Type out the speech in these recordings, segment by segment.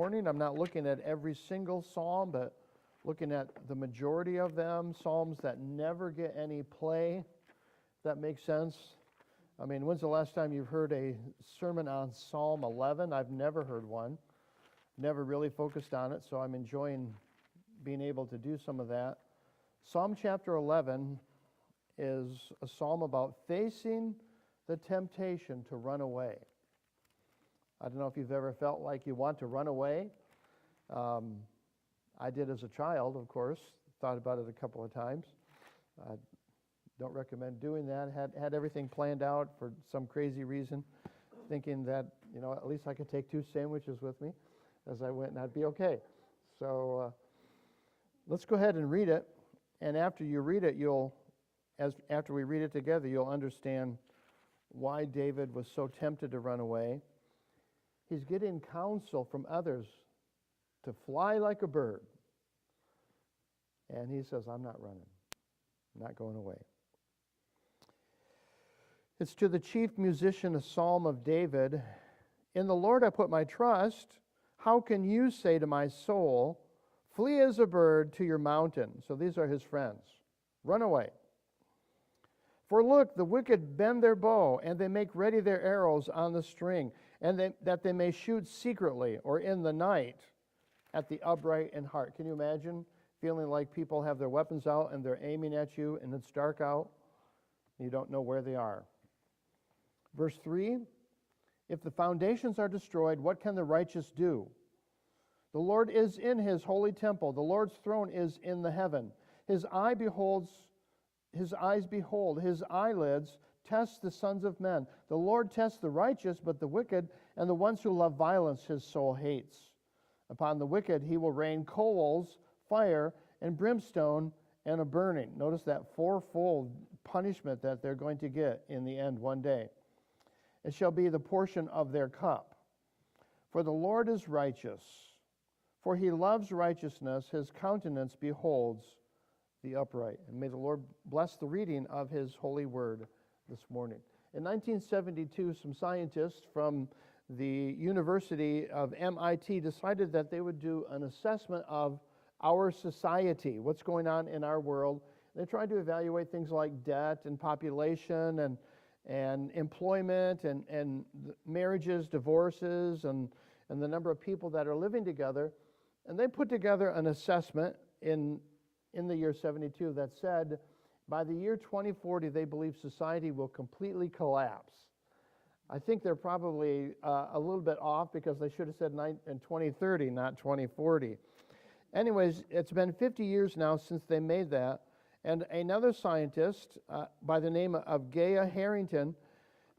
morning. I'm not looking at every single psalm, but looking at the majority of them, psalms that never get any play, if that makes sense. I mean, when's the last time you've heard a sermon on Psalm 11? I've never heard one. Never really focused on it, so I'm enjoying being able to do some of that. Psalm chapter 11 is a psalm about facing the temptation to run away. I don't know if you've ever felt like you want to run away. I did as a child, of course. Thought about it a couple of times. Don't recommend doing that. Had everything planned out for some crazy reason, thinking that, at least I could take 2 sandwiches with me as I went and I'd be okay. So let's go ahead and read it. And after you read it, after we read it together, you'll understand why David was so tempted to run away. He's getting counsel from others to fly like a bird. And he says, I'm not running. I'm not going away. It's to the chief musician, a psalm of David. In the Lord I put my trust. How can you say to my soul, flee as a bird to your mountain? So these are his friends. Run away. For look, the wicked bend their bow, and they make ready their arrows on the string, and that they may shoot secretly or in the night at the upright in heart. Can you imagine feeling like people have their weapons out and they're aiming at you and it's dark out? You don't know where they are. Verse 3, if the foundations are destroyed, what can the righteous do? The Lord is in his holy temple. The Lord's throne is in the heaven. His eyes behold, his eyelids test the sons of men. The Lord tests the righteous, but the wicked and the ones who love violence his soul hates. Upon the wicked he will rain coals, fire, and brimstone, and a burning. Notice that fourfold punishment that they're going to get in the end one day. It shall be the portion of their cup. For the Lord is righteous, for he loves righteousness. His countenance beholds the upright. And may the Lord bless the reading of his holy word this morning. In 1972, some scientists from the University of MIT decided that they would do an assessment of our society, what's going on in our world. They tried to evaluate things like debt and population and employment and marriages, divorces, and the number of people that are living together. And they put together an assessment in the year 72 that said by the year 2040, they believe society will completely collapse. I think they're probably a little bit off because they should have said in 2030, not 2040. Anyways, it's been 50 years now since they made that. And another scientist by the name of Gaia Harrington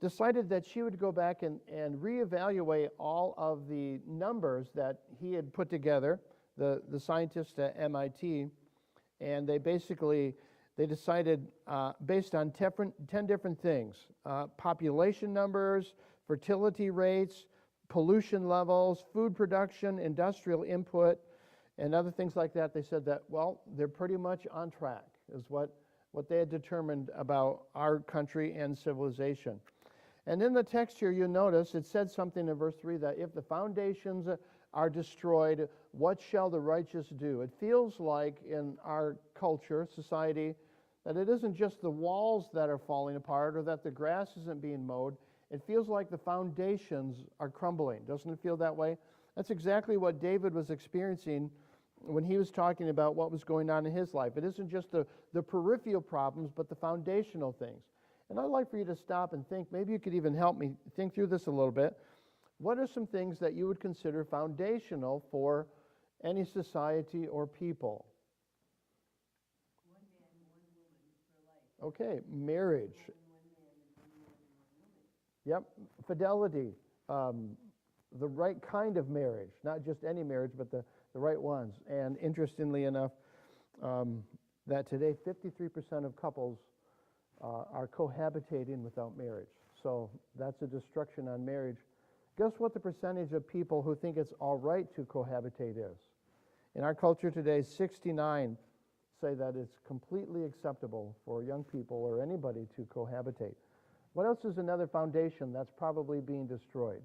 decided that she would go back and reevaluate all of the numbers that he had put together, the scientists at MIT. And they decided based on 10 different things, population numbers, fertility rates, pollution levels, food production, industrial input, and other things like that. They said that, well, they're pretty much on track, is what they had determined about our country and civilization. And in the text here, you notice it said something in verse 3 that if the foundations are destroyed, what shall the righteous do? It feels like in our culture, society, that it isn't just the walls that are falling apart or that the grass isn't being mowed. It feels like the foundations are crumbling. Doesn't it feel that way? That's exactly what David was experiencing when he was talking about what was going on in his life. It isn't just the peripheral problems, but the foundational things. And I'd like for you to stop and think, maybe you could even help me think through this a little bit. What are some things that you would consider foundational for any society or people? One man, one woman for life. Okay, marriage. One man, one woman. Yep, fidelity. The right kind of marriage, not just any marriage, but the right ones. And interestingly enough, that today 53% of couples are cohabitating without marriage. So that's a destruction on marriage. Guess what the percentage of people who think it's all right to cohabitate is? In our culture today, 69 say that it's completely acceptable for young people or anybody to cohabitate. What else is another foundation that's probably being destroyed?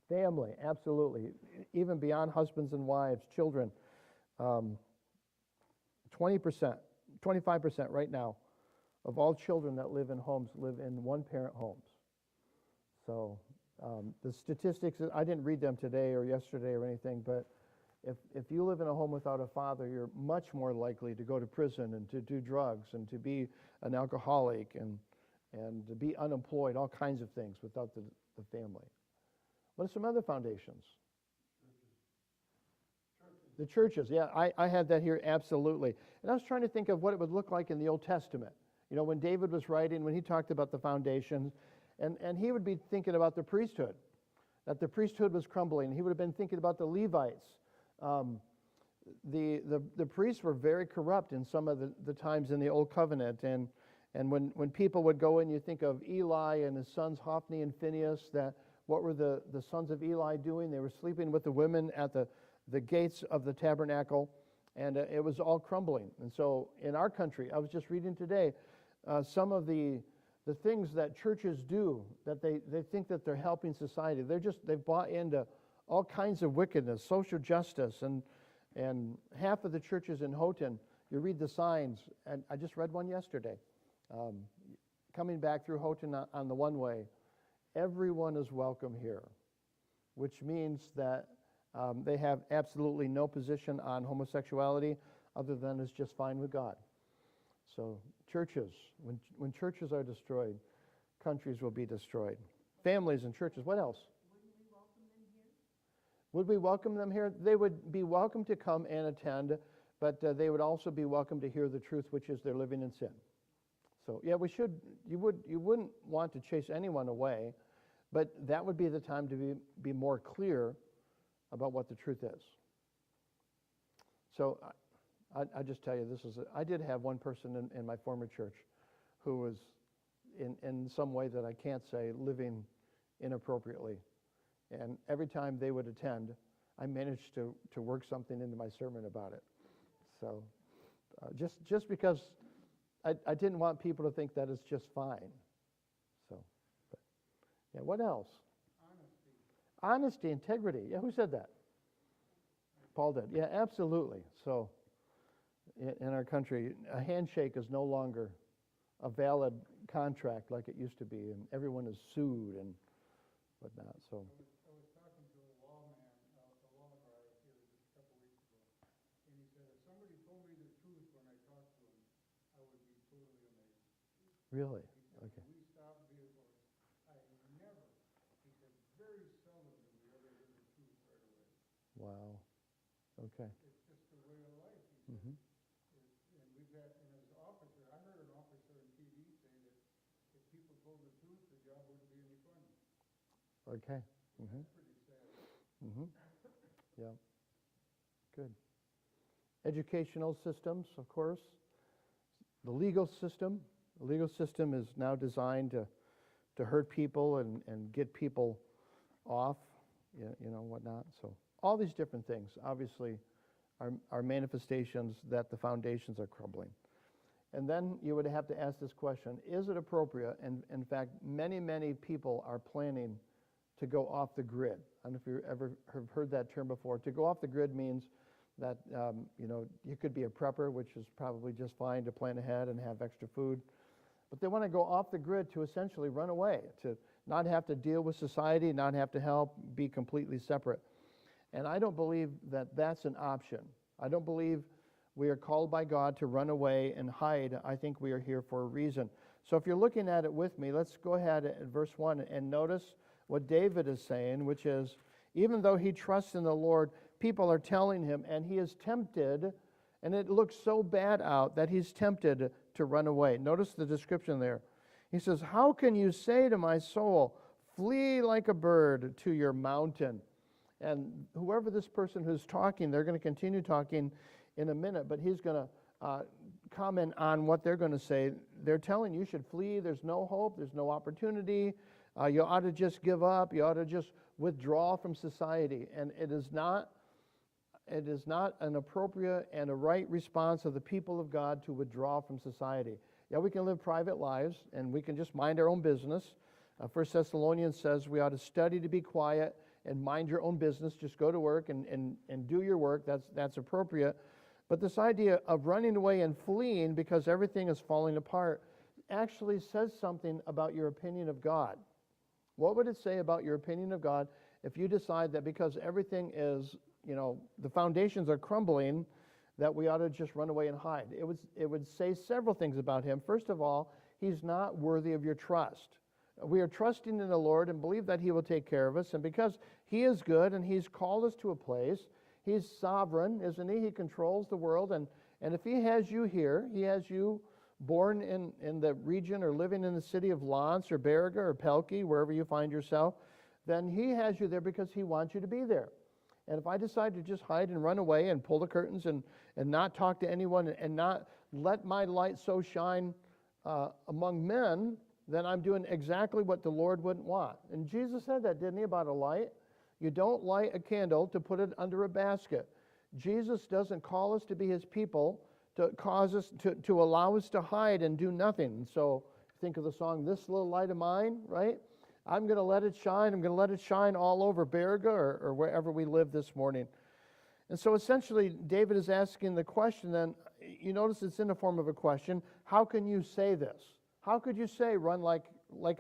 Family, absolutely. Even beyond husbands and wives, children. 20%, 25% right now of all children that live in homes live in one-parent homes. So the statistics, I didn't read them today or yesterday or anything, but if you live in a home without a father, you're much more likely to go to prison and to do drugs and to be an alcoholic and to be unemployed, all kinds of things without the family. What are some other foundations? The churches, yeah, I had that here, absolutely. And I was trying to think of what it would look like in the Old Testament. You know, when David was writing, when he talked about the foundations, and he would be thinking about the priesthood, that the priesthood was crumbling. He would have been thinking about the Levites. The priests were very corrupt in some of the times in the Old Covenant. And when people would go in, you think of Eli and his sons Hophni and Phinehas, that what were the sons of Eli doing? They were sleeping with the women at the gates of the tabernacle, and it was all crumbling. And so in our country, I was just reading today, some of the things that churches do, that they think that they're helping society, they've bought into all kinds of wickedness, social justice, and half of the churches in Houghton, you read the signs, and I just read one yesterday, coming back through Houghton on the one-way, everyone is welcome here, which means that they have absolutely no position on homosexuality other than it's just fine with God. So churches, when churches are destroyed, countries will be destroyed. Families and churches, what else? Would we welcome them here? They would be welcome to come and attend, but they would also be welcome to hear the truth, which is they're living in sin. So yeah, you wouldn't want to chase anyone away, but that would be the time to be more clear about what the truth is. So I just tell you, I did have one person in my former church who was in some way that I can't say living inappropriately. And every time they would attend, I managed to work something into my sermon about it. So just because I didn't want people to think that it's just fine. So, but, yeah, what else? Honesty, integrity. Yeah, who said that? Paul did. Yeah, absolutely. So in our country, a handshake is no longer a valid contract like it used to be, and everyone is sued and whatnot. So. I was talking to a lawman, a law guy here just a couple weeks ago, and he said, if somebody told me the truth when I talked to him, I would be totally amazed. Really? He said, Okay. when we stopped vehicles, he said, very seldom do we ever hear the truth right away. Wow. Okay. It's just the way of life, he said. Mm-hmm. And we've had, and as an officer, I heard an officer on TV say that if people told the truth, the job wouldn't be any fun. Okay. Mm-hmm. That's pretty sad. Mm-hmm. Yeah. Good. Educational systems, of course. The legal system. The legal system is now designed to hurt people and get people off, whatnot. So all these different things, obviously, are manifestations that the foundations are crumbling. And then you would have to ask this question, is it appropriate? And in fact, many, many people are planning to go off the grid. I don't know if you ever have heard that term before. To go off the grid means that, you could be a prepper, which is probably just fine to plan ahead and have extra food. But they want to go off the grid to essentially run away, to not have to deal with society, not have to help, be completely separate. And I don't believe that that's an option. I don't believe we are called by God to run away and hide. I think we are here for a reason. So if you're looking at it with me, let's go ahead at verse 1 and notice what David is saying, which is, even though he trusts in the Lord, people are telling him, and he is tempted, and it looks so bad out that he's tempted to run away. Notice the description there. He says, how can you say to my soul, flee like a bird to your mountain? And whoever this person who's talking, they're going to continue talking in a minute, but he's going to comment on what they're going to say. They're telling you should flee. There's no hope. There's no opportunity. You ought to just give up. You ought to just withdraw from society. And it is not an appropriate and a right response of the people of God to withdraw from society. Yeah, we can live private lives, and we can just mind our own business. 1 Thessalonians says we ought to study to be quiet and mind your own business. Just go to work and do your work. That's appropriate. But this idea of running away and fleeing because everything is falling apart actually says something about your opinion of God. What would it say about your opinion of God if you decide that because everything is, the foundations are crumbling, that we ought to just run away and hide? It would say several things about him. First of all, he's not worthy of your trust. We are trusting in the Lord and believe that he will take care of us. And because he is good and he's called us to a place, he's sovereign, isn't he? He controls the world. And if he has you here, he has you born in the region or living in the city of Lance or Beriga or Pelkey, wherever you find yourself, then he has you there because he wants you to be there. And if I decide to just hide and run away and pull the curtains and not talk to anyone and not let my light so shine among men, then I'm doing exactly what the Lord wouldn't want. And Jesus said that, didn't he, about a light? You don't light a candle to put it under a basket. Jesus doesn't call us to be his people to cause us to allow us to hide and do nothing. And so think of the song, This Little Light of Mine, right? I'm going to let it shine. I'm going to let it shine all over Beriga or wherever we live this morning. And so essentially, David is asking the question then, you notice it's in the form of a question, how can you say this? How could you say run like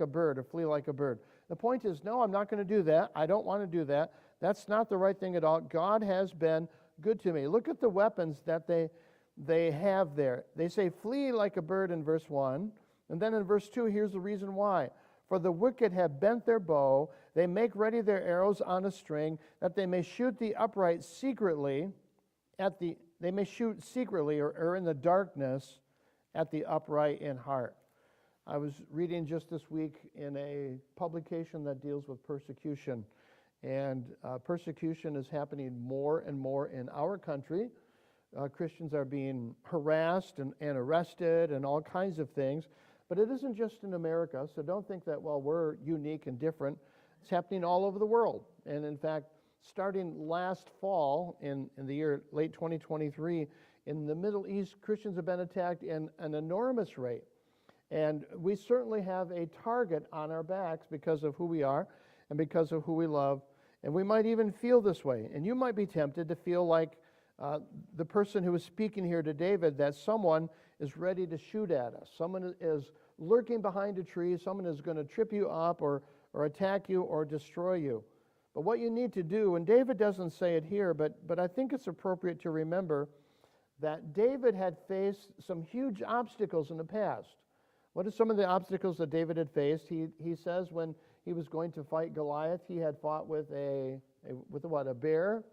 a bird or flee like a bird? The point is, no, I'm not going to do that. I don't want to do that. That's not the right thing at all. God has been good to me. Look at the weapons that they have there. They say, flee like a bird in verse 1. And then in verse 2, here's the reason why. For the wicked have bent their bow. They make ready their arrows on a string, that they may shoot the upright secretly they may shoot secretly or in the darkness at the upright in heart. I was reading just this week in a publication that deals with persecution. And persecution is happening more and more in our country. Christians are being harassed and arrested and all kinds of things. But it isn't just in America, so don't think that, well, we're unique and different. It's happening all over the world. And in fact, starting last fall in the year late 2023, in the Middle East, Christians have been attacked in an enormous rate. And we certainly have a target on our backs because of who we are and because of who we love. And we might even feel this way. And you might be tempted to feel like the person who was speaking here to David, that someone is ready to shoot at us. Someone is lurking behind a tree. Someone is going to trip you up or attack you or destroy you. But what you need to do, and David doesn't say it here, but I think it's appropriate to remember that David had faced some huge obstacles in the past. What are some of the obstacles that David had faced? He says when he was going to fight Goliath, he had fought with a bear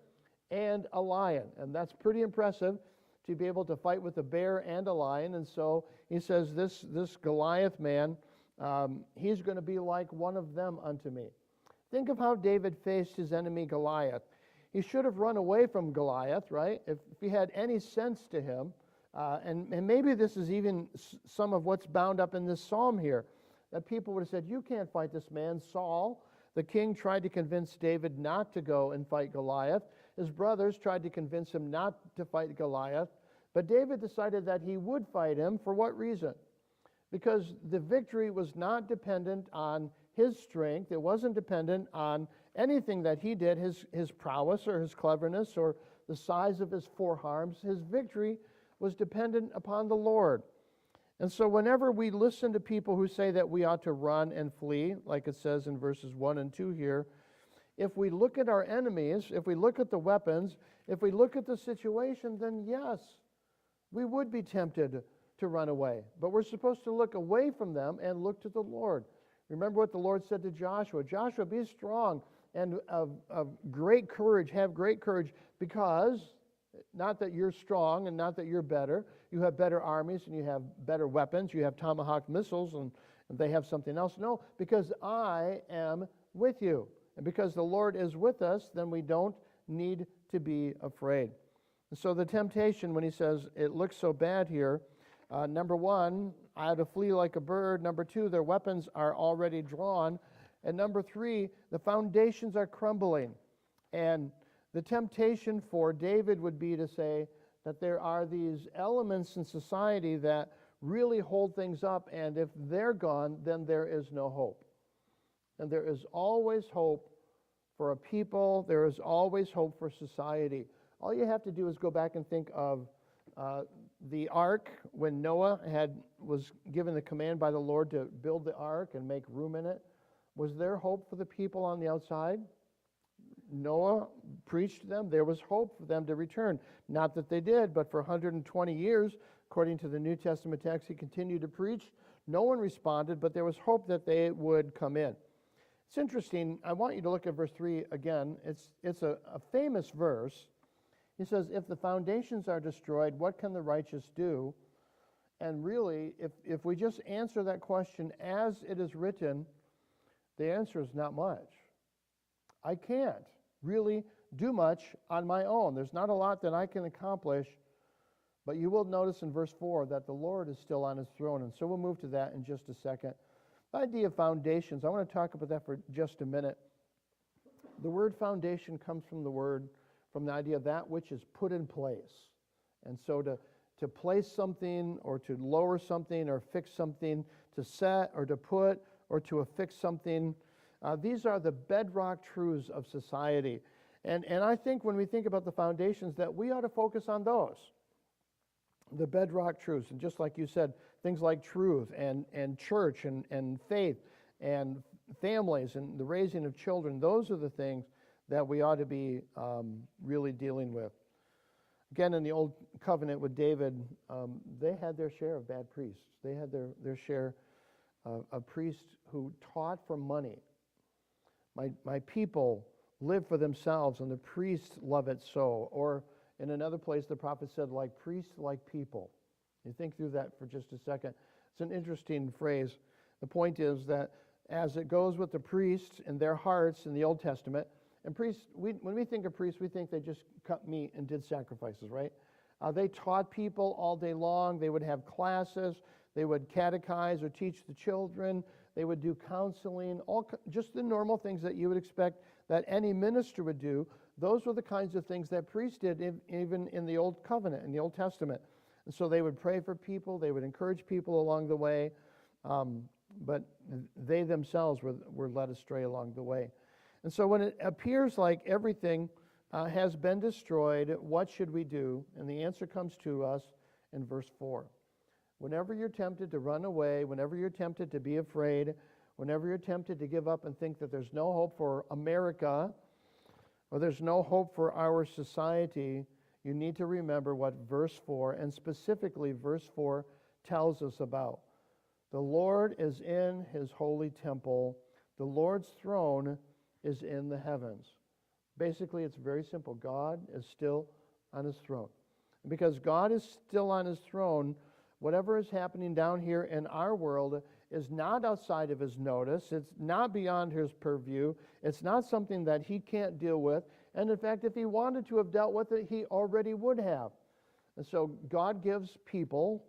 and a lion. And that's pretty impressive to be able to fight with a bear and a lion. And so he says, this Goliath man, he's going to be like one of them unto me. Think of how David faced his enemy Goliath. He should have run away from Goliath, right? If he had any sense to him. And maybe this is even some of what's bound up in this psalm here. That people would have said, you can't fight this man. Saul, the king, tried to convince David not to go and fight Goliath. His brothers tried to convince him not to fight Goliath. But David decided that he would fight him. For what reason? Because the victory was not dependent on his strength. It wasn't dependent on anything that he did, his prowess or his cleverness or the size of his forearms. His victory was dependent upon the Lord. And so whenever we listen to people who say that we ought to run and flee, like it says in verses 1 and 2 here, if we look at our enemies, if we look at the weapons, if we look at the situation, then yes, we would be tempted to run away. But we're supposed to look away from them and look to the Lord. Remember what the Lord said to Joshua. Joshua, be strong and of great courage, have great courage, because not that you're strong and not that you're better. You have better armies and you have better weapons. You have Tomahawk missiles and they have something else. No, because I am with you. And because the Lord is with us, then we don't need to be afraid. And so the temptation, when he says it looks so bad here, number one, I had to flee like a bird. Number two, their weapons are already drawn. And number three, the foundations are crumbling. And the temptation for David would be to say that there are these elements in society that really hold things up, and if they're gone, then there is no hope. And there is always hope for a people. There is always hope for society. All you have to do is go back and think of the ark when Noah was given the command by the Lord to build the ark and make room in it. Was there hope for the people on the outside? Noah preached to them. There was hope for them to return. Not that they did, but for 120 years, according to the New Testament text, he continued to preach. No one responded, but there was hope that they would come in. It's interesting. I want you to look at verse 3 again. It's a famous verse. He says, if the foundations are destroyed, what can the righteous do? And really, if we just answer that question as it is written, the answer is not much. I can't really do much on my own. There's not a lot that I can accomplish, but you will notice in verse 4 that the Lord is still on his throne, and so we'll move to that in just a second. The idea of foundations, I want to talk about that for just a minute. The word foundation comes from the idea of that which is put in place. And so to place something or to lower something or fix something, to set or to put or to affix something, these are the bedrock truths of society. And I think when we think about the foundations that we ought to focus on those, the bedrock truths. And just like you said, things like truth and church and faith and families and the raising of children, those are the things that we ought to be really dealing with. Again, in the Old Covenant with David, they had their share of bad priests. They had their share of priests who taught for money. My people live for themselves, and the priests love it so. Or in another place, the prophet said, like priests, like people. You think through that for just a second. It's an interesting phrase. The point is that as it goes with the priests and their hearts in the Old Testament, and priests, when we think of priests, we think they just cut meat and did sacrifices, right? They taught people all day long. They would have classes. They would catechize or teach the children. They would do counseling, just the normal things that you would expect that any minister would do. Those were the kinds of things that priests did even in the Old Covenant, in the Old Testament. And so they would pray for people. They would encourage people along the way. But they themselves were led astray along the way. And so when it appears like everything has been destroyed, what should we do? And the answer comes to us in verse 4. Whenever you're tempted to run away, whenever you're tempted to be afraid, whenever you're tempted to give up and think that there's no hope for America or there's no hope for our society, you need to remember what verse 4, and specifically verse 4, tells us about. The Lord is in his holy temple. The Lord's throne is in the heavens. Basically, it's very simple. God is still on his throne. And because God is still on his throne, whatever is happening down here in our world is not outside of his notice. It's not beyond his purview. It's not something that he can't deal with. And in fact, if he wanted to have dealt with it, he already would have. And so God gives people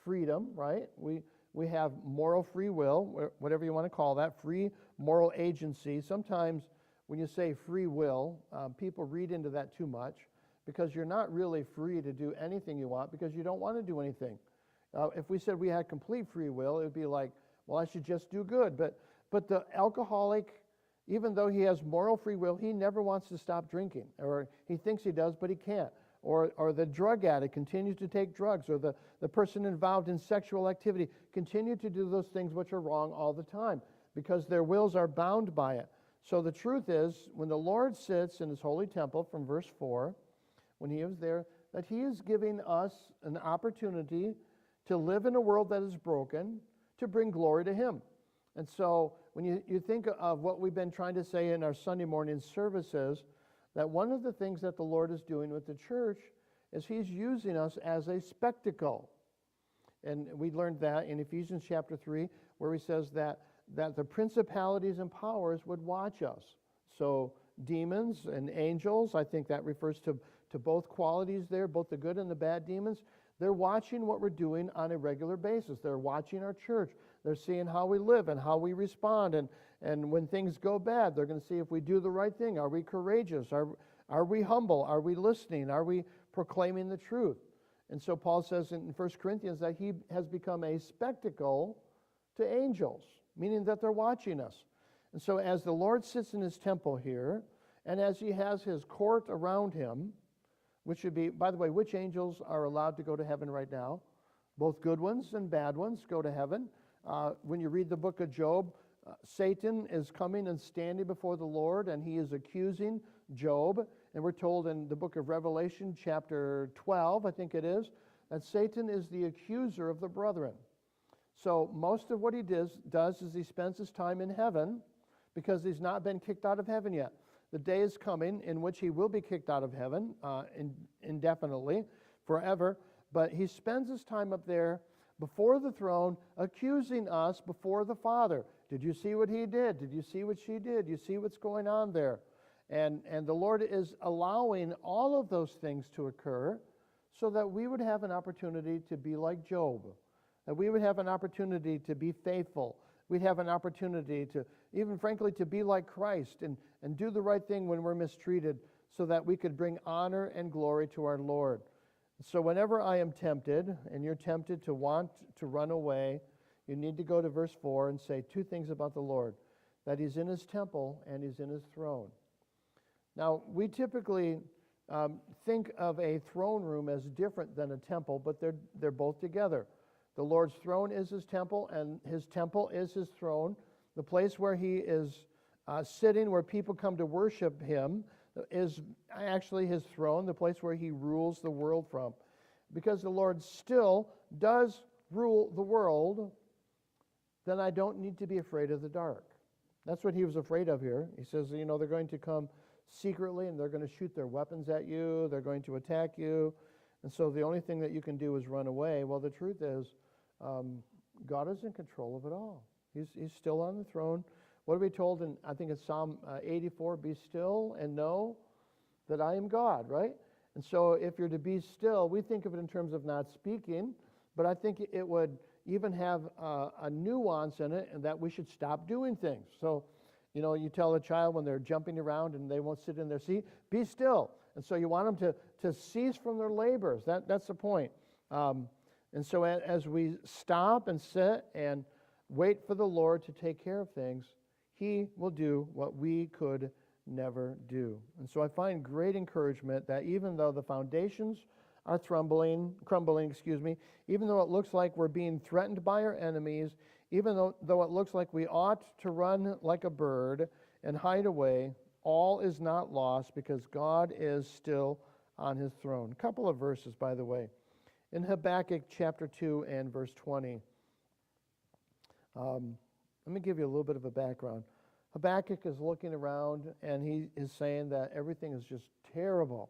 freedom, right? We have moral free will, whatever you want to call that, free moral agency. Sometimes when you say free will, people read into that too much, because you're not really free to do anything you want because you don't want to do anything. If we said we had complete free will, it would be like, well, I should just do good. But the alcoholic, even though he has moral free will, he never wants to stop drinking, or he thinks he does, but he can't. Or the drug addict continues to take drugs, or the person involved in sexual activity continue to do those things which are wrong all the time because their wills are bound by it. So the truth is, when the Lord sits in his holy temple, from verse 4, when he is there, that he is giving us an opportunity to live in a world that is broken, to bring glory to him. And so when you think of what we've been trying to say in our Sunday morning services, that one of the things that the Lord is doing with the church is he's using us as a spectacle. And we learned that in Ephesians chapter 3, where he says that the principalities and powers would watch us. So demons and angels, I think that refers to both qualities there, both the good and the bad demons. They're watching what we're doing on a regular basis. They're watching our church. They're seeing how we live and how we respond. And when things go bad, they're going to see if we do the right thing. Are we courageous? Are we humble? Are we listening? Are we proclaiming the truth? And so Paul says in 1 Corinthians that he has become a spectacle to angels, meaning that they're watching us. And so as the Lord sits in his temple here, and as he has his court around him, which would be, by the way, which angels are allowed to go to heaven right now? Both good ones and bad ones go to heaven. When you read the book of Job, Satan is coming and standing before the Lord, and he is accusing Job. And we're told in the book of Revelation, chapter 12, I think it is, that Satan is the accuser of the brethren. So most of what he does is he spends his time in heaven because he's not been kicked out of heaven yet. The day is coming in which he will be kicked out of heaven indefinitely, forever. But he spends his time up there before the throne, accusing us before the Father. Did you see what he did? Did you see what she did? You see what's going on there? And the Lord is allowing all of those things to occur so that we would have an opportunity to be like Job, that we would have an opportunity to be faithful. We'd have an opportunity to, even frankly, to be like Christ and do the right thing when we're mistreated so that we could bring honor and glory to our Lord. So whenever I am tempted, and you're tempted to want to run away, you need to go to verse 4 and say two things about the Lord, that he's in his temple and he's in his throne. Now, we typically think of a throne room as different than a temple, but they're both together. The Lord's throne is his temple, and his temple is his throne. The place where he is sitting, where people come to worship him, is actually his throne, the place where he rules the world from. Because the Lord still does rule the world, then I don't need to be afraid of the dark. That's what he was afraid of here. He says, they're going to come secretly and they're going to shoot their weapons at you, they're going to attack you, and so the only thing that you can do is run away. Well, the truth is, God is in control of it all. He's still on the throne. What are we told in, I think it's Psalm 84, be still and know that I am God, right? And so if you're to be still, we think of it in terms of not speaking, but I think it would even have a nuance in it, and that we should stop doing things. So, you tell a child when they're jumping around and they won't sit in their seat, be still. And so you want them to cease from their labors. That's the point. And so as we stop and sit and wait for the Lord to take care of things, he will do what we could never do. And so I find great encouragement that even though the foundations are crumbling, even though it looks like we're being threatened by our enemies, even though it looks like we ought to run like a bird and hide away, all is not lost because God is still on his throne. A couple of verses, by the way. In Habakkuk chapter 2 and verse 20, let me give you a little bit of a background. Habakkuk is looking around and he is saying that everything is just terrible,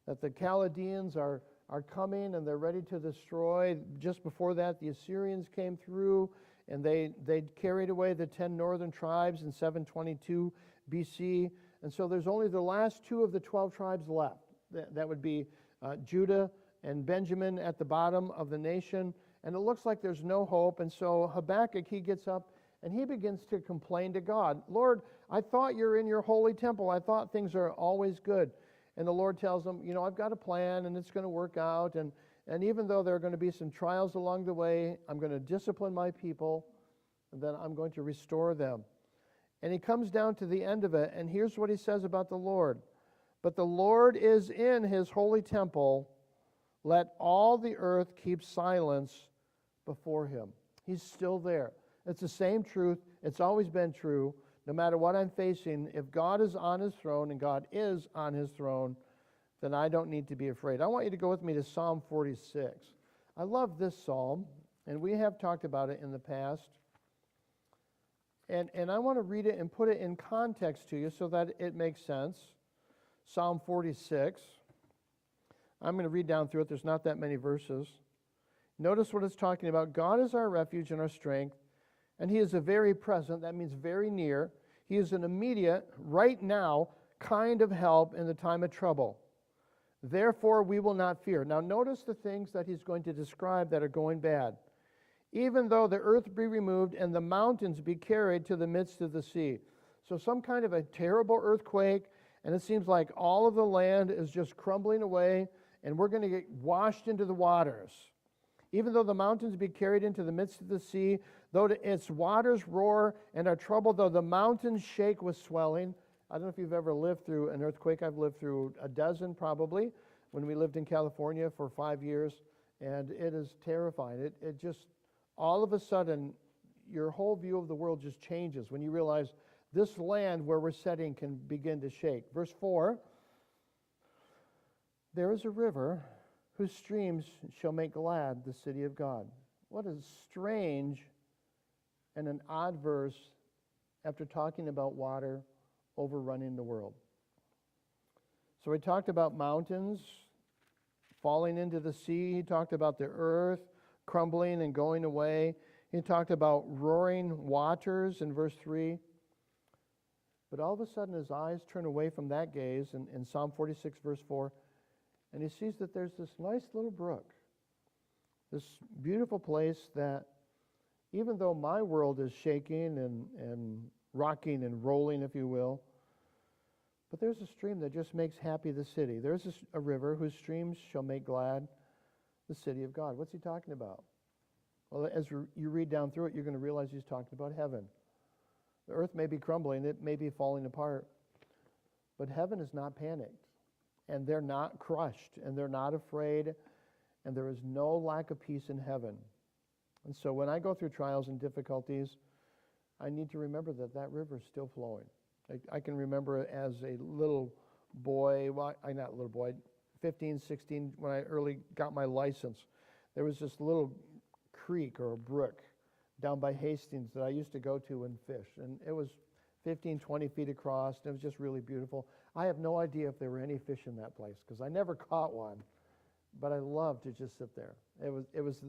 that the Chaldeans are coming and they're ready to destroy. Just before that, the Assyrians came through and they carried away the 10 northern tribes in 722 BC. And so there's only the last two of the 12 tribes left. That would be Judah and Benjamin at the bottom of the nation. And it looks like there's no hope. And so Habakkuk, he gets up and he begins to complain to God. Lord, I thought you're in your holy temple. I thought things are always good. And the Lord tells him, I've got a plan and it's going to work out. And even though there are going to be some trials along the way, I'm going to discipline my people, and then I'm going to restore them. And he comes down to the end of it, and here's what he says about the Lord. But the Lord is in his holy temple. Let all the earth keep silence before him. He's still there. It's the same truth. It's always been true. No matter what I'm facing, if God is on his throne, and God is on his throne, then I don't need to be afraid. I want you to go with me to Psalm 46. I love this psalm, and we have talked about it in the past. And I want to read it and put it in context to you so that it makes sense. Psalm 46. I'm going to read down through it. There's not that many verses. Notice what it's talking about. God is our refuge and our strength, and he is a very present, that means very near. He is an immediate, right now, kind of help in the time of trouble. Therefore, we will not fear. Now, notice the things that he's going to describe that are going bad. Even though the earth be removed and the mountains be carried to the midst of the sea. So some kind of a terrible earthquake, and it seems like all of the land is just crumbling away, and we're going to get washed into the waters. Even though the mountains be carried into the midst of the sea, though its waters roar and are troubled, though the mountains shake with swelling. I don't know if you've ever lived through an earthquake. I've lived through a dozen probably when we lived in California for 5 years, and it is terrifying. It just, all of a sudden, your whole view of the world just changes when you realize this land where we're setting can begin to shake. Verse 4, there is a river whose streams shall make glad the city of God. What a strange and an odd verse after talking about water overrunning the world. So he talked about mountains falling into the sea. He talked about the earth crumbling and going away. He talked about roaring waters in verse 3. But all of a sudden his eyes turn away from that gaze in Psalm 46, verse 4, and he sees that there's this nice little brook, this beautiful place that even though my world is shaking and rocking and rolling, if you will, but there's a stream that just makes happy the city. There's a river whose streams shall make glad the city of God. What's he talking about? Well, as you read down through it, you're going to realize he's talking about heaven. The earth may be crumbling, it may be falling apart, but heaven is not panicked, and they're not crushed, and they're not afraid, and there is no lack of peace in heaven. And so when I go through trials and difficulties, I need to remember that that river is still flowing. I can remember as a little boy, well, not little boy, 15, 16, when I early got my license, there was this little creek or a brook down by Hastings that I used to go to and fish. And it was 15, 20 feet across, and it was just really beautiful. I have no idea if there were any fish in that place because I never caught one, but I loved to just sit there. It was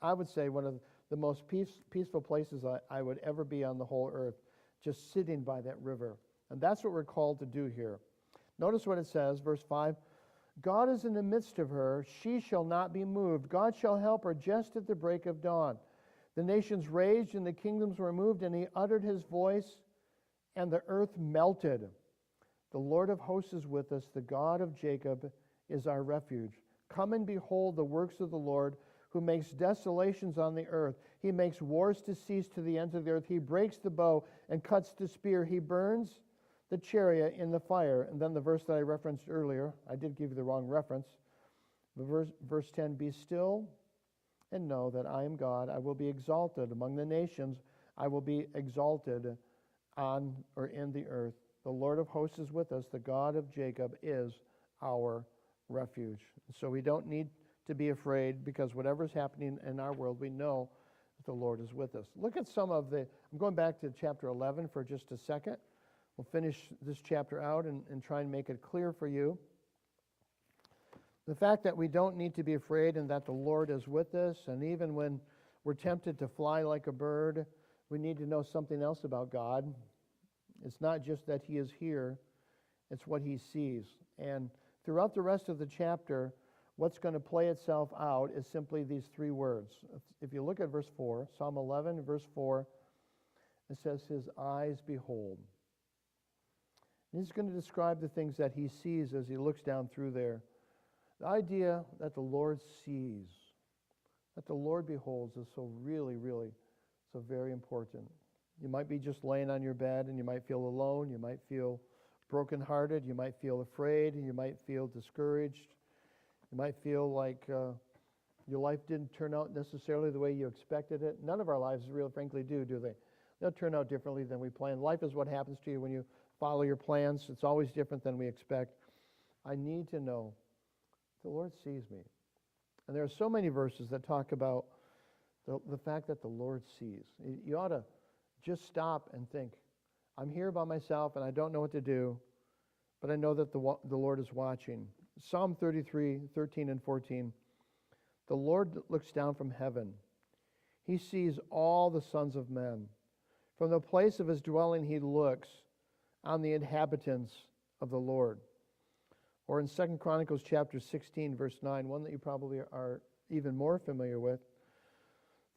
I would say, one of the most peaceful places I would ever be on the whole earth, just sitting by that river. And that's what we're called to do here. Notice what it says, verse 5, God is in the midst of her, she shall not be moved. God shall help her just at the break of dawn. The nations raged and the kingdoms were moved, and he uttered his voice, and the earth melted. The Lord of hosts is with us, the God of Jacob is our refuge. Come and behold the works of the Lord, who makes desolations on the earth. He makes wars to cease to the ends of the earth. He breaks the bow and cuts the spear. He burns the chariot in the fire. And then the verse that I referenced earlier, I did give you the wrong reference. Verse 10, be still and know that I am God. I will be exalted among the nations. I will be exalted on or in the earth. The Lord of hosts is with us. The God of Jacob is our refuge. So we don't need to be afraid, because whatever's happening in our world, we know that the Lord is with us. Look at some of the, I'm going back to chapter 11 for just a second. We'll finish this chapter out and try and make it clear for you. The fact that we don't need to be afraid and that the Lord is with us, and even when we're tempted to fly like a bird, we need to know something else about God. It's not just that he is here, it's what he sees. And throughout the rest of the chapter, what's going to play itself out is simply these three words. If you look at verse 4, Psalm 11, verse 4, it says, his eyes behold. And he's going to describe the things that he sees as he looks down through there. The idea that the Lord sees, that the Lord beholds, is so really, really, so very important. You might be just laying on your bed and you might feel alone, you might feel brokenhearted, you might feel afraid, you might feel discouraged. You might feel like your life didn't turn out necessarily the way you expected it. None of our lives really, frankly, do they? They'll turn out differently than we planned. Life is what happens to you when you follow your plans. It's always different than we expect. I need to know the Lord sees me. And there are so many verses that talk about the fact that the Lord sees. You ought to just stop and think, I'm here by myself and I don't know what to do, but I know that the Lord is watching. Psalm 33, 13 and 14. The Lord looks down from heaven. He sees all the sons of men. From the place of his dwelling he looks on the inhabitants of the Lord. Or in 2 Chronicles chapter 16, verse 9, one that you probably are even more familiar with.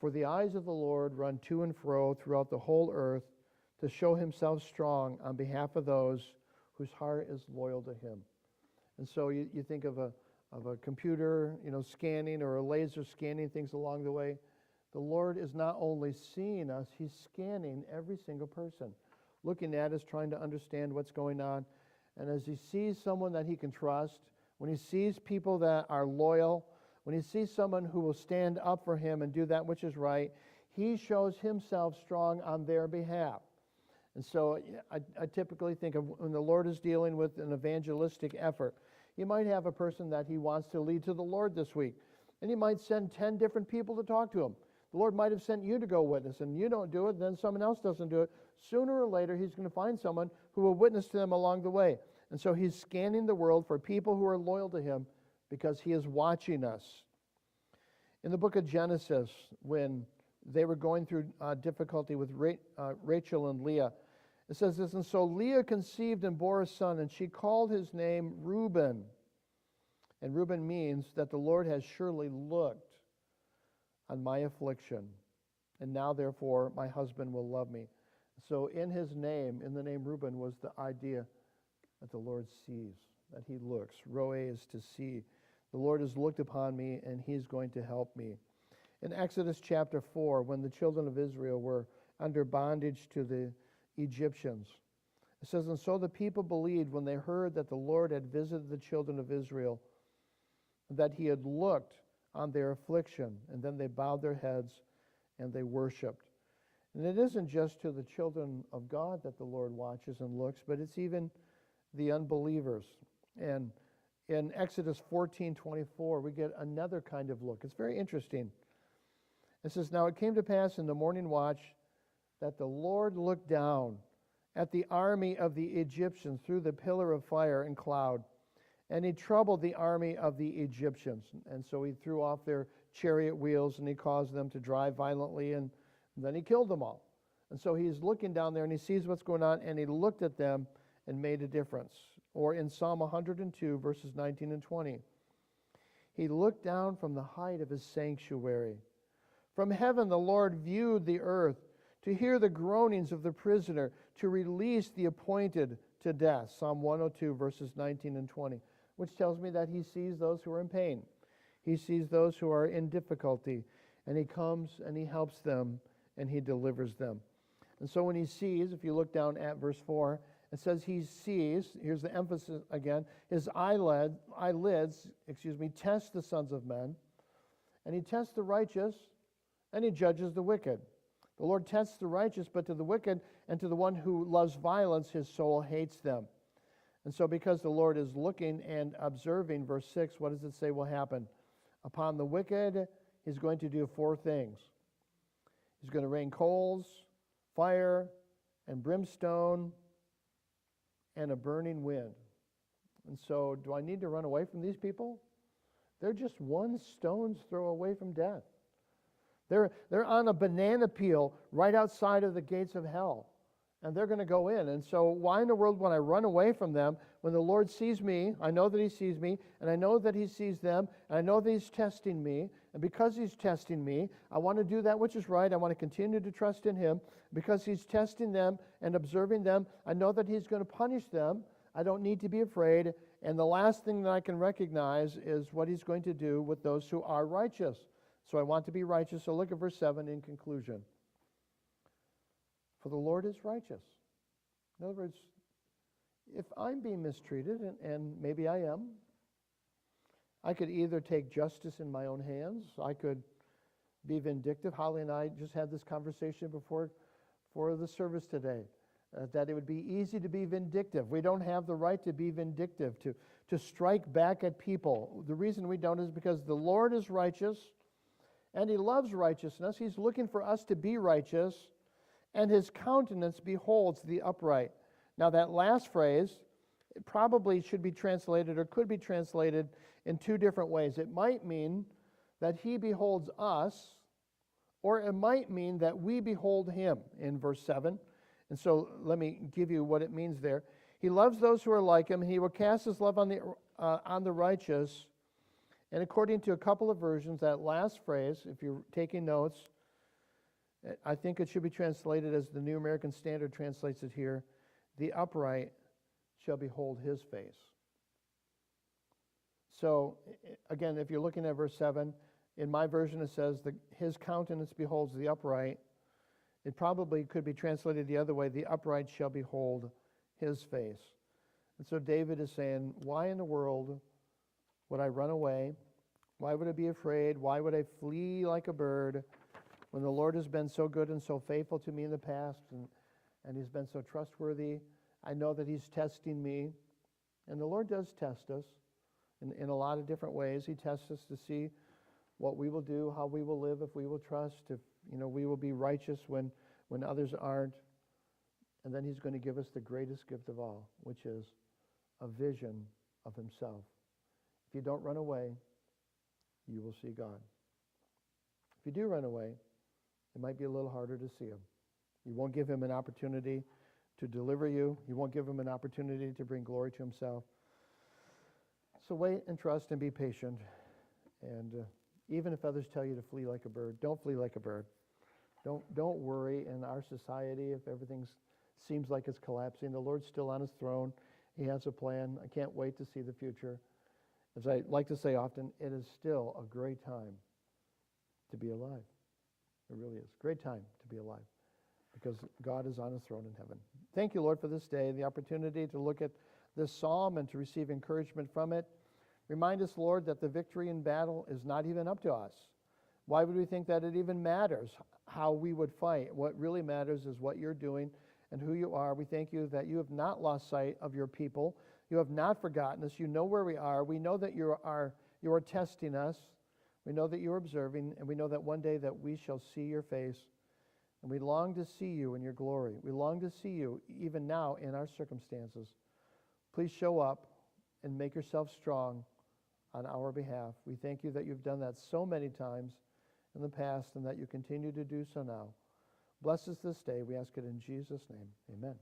For the eyes of the Lord run to and fro throughout the whole earth to show himself strong on behalf of those whose heart is loyal to him. And so you think of a a computer, scanning, or a laser scanning things along the way. The Lord is not only seeing us, He's scanning every single person, looking at us, trying to understand what's going on. And as He sees someone that He can trust, when He sees people that are loyal, when He sees someone who will stand up for Him and do that which is right, He shows Himself strong on their behalf. And so I typically think of when the Lord is dealing with an evangelistic effort, He might have a person that He wants to lead to the Lord this week. And He might send 10 different people to talk to Him. The Lord might have sent you to go witness, and you don't do it, then someone else doesn't do it. Sooner or later, He's going to find someone who will witness to them along the way. And so He's scanning the world for people who are loyal to Him because He is watching us. In the book of Genesis, when they were going through difficulty with Rachel and Leah, it says this, and so Leah conceived and bore a son, and she called his name Reuben. And Reuben means that the Lord has surely looked on my affliction, and now therefore my husband will love me. So in his name, in the name Reuben, was the idea that the Lord sees, that He looks. Roe is to see. The Lord has looked upon me, and He's going to help me. In Exodus chapter 4, when the children of Israel were under bondage to the Egyptians, it says, and so the people believed when they heard that the Lord had visited the children of Israel, that He had looked on their affliction, and then they bowed their heads and they worshiped. And it isn't just to the children of God that the Lord watches and looks, but it's even the unbelievers. And in Exodus 14:24, we get another kind of look. It's very interesting. It says, now it came to pass in the morning watch that the Lord looked down at the army of the Egyptians through the pillar of fire and cloud, and He troubled the army of the Egyptians. And so He threw off their chariot wheels, and He caused them to drive violently, and then He killed them all. And so He's looking down there, and He sees what's going on, and He looked at them and made a difference. Or in Psalm 102, verses 19 and 20, He looked down from the height of His sanctuary. From heaven the Lord viewed the earth, to hear the groanings of the prisoner, to release the appointed to death. Psalm 102, verses 19 and 20, which tells me that He sees those who are in pain. He sees those who are in difficulty, and He comes and He helps them, and He delivers them. And so when He sees, if you look down at verse 4, it says He sees, here's the emphasis again, His eyelids, test the sons of men, and He tests the righteous, and He judges the wicked. The Lord tests the righteous, but to the wicked and to the one who loves violence, His soul hates them. And so because the Lord is looking and observing, verse 6, what does it say will happen? Upon the wicked, He's going to do 4 things. He's going to rain coals, fire, and brimstone, and a burning wind. And so do I need to run away from these people? They're just one stone's throw away from death. They're on a banana peel right outside of the gates of hell, and they're going to go in. And so why in the world would I run away from them when the Lord sees me? I know that He sees me, and I know that He sees them, and I know that He's testing me. And because He's testing me, I want to do that which is right. I want to continue to trust in Him. Because He's testing them and observing them, I know that He's going to punish them. I don't need to be afraid. And the last thing that I can recognize is what He's going to do with those who are righteous. So I want to be righteous. So look at verse 7 in conclusion. For the Lord is righteous. In other words, if I'm being mistreated, and maybe I am, I could either take justice in my own hands. I could be vindictive. Holly and I just had this conversation before the service today, that it would be easy to be vindictive. We don't have the right to be vindictive, to strike back at people. The reason we don't is because the Lord is righteous, and He loves righteousness. He's looking for us to be righteous, and His countenance beholds the upright. Now that last phrase, it probably should be translated or could be translated in 2 different ways. It might mean that He beholds us, or it might mean that we behold Him in verse 7. And so let me give you what it means there. He loves those who are like Him, and He will cast His love on the righteous. And according to a couple of versions, that last phrase, if you're taking notes, I think it should be translated as the New American Standard translates it here, the upright shall behold His face. So, again, if you're looking at verse 7, in my version it says, his countenance beholds the upright. It probably could be translated the other way, the upright shall behold his face. And so David is saying, why in the world would I run away? Why would I be afraid? Why would I flee like a bird when the Lord has been so good and so faithful to me in the past, and he's been so trustworthy? I know that he's testing me. And the Lord does test us in a lot of different ways. He tests us to see what we will do, how we will live, if we will trust, if we will be righteous when others aren't. And then he's going to give us the greatest gift of all, which is a vision of himself. If you don't run away, you will see God. If you do run away, it might be a little harder to see him. You won't give him an opportunity to deliver you. You won't give him an opportunity to bring glory to himself. So wait and trust and be patient. And even if others tell you to flee like a bird, don't flee like a bird. Don't worry in our society if everything seems like it's collapsing. The Lord's still on his throne. He has a plan. I can't wait to see the future. As I like to say often, it is still a great time to be alive. It really is. Great time to be alive because God is on his throne in heaven. Thank you, Lord, for this day, the opportunity to look at this psalm and to receive encouragement from it. Remind us, Lord, that the victory in battle is not even up to us. Why would we think that it even matters how we would fight? What really matters is what you're doing and who you are. We thank you that you have not lost sight of your people. You have not forgotten us. You know where we are. We know that you are testing us. We know that you're observing, and we know that one day that we shall see your face. And we long to see you in your glory. We long to see you even now in our circumstances. Please show up and make yourself strong on our behalf. We thank you that you've done that so many times in the past and that you continue to do so now. Bless us this day. We ask it in Jesus' name. Amen.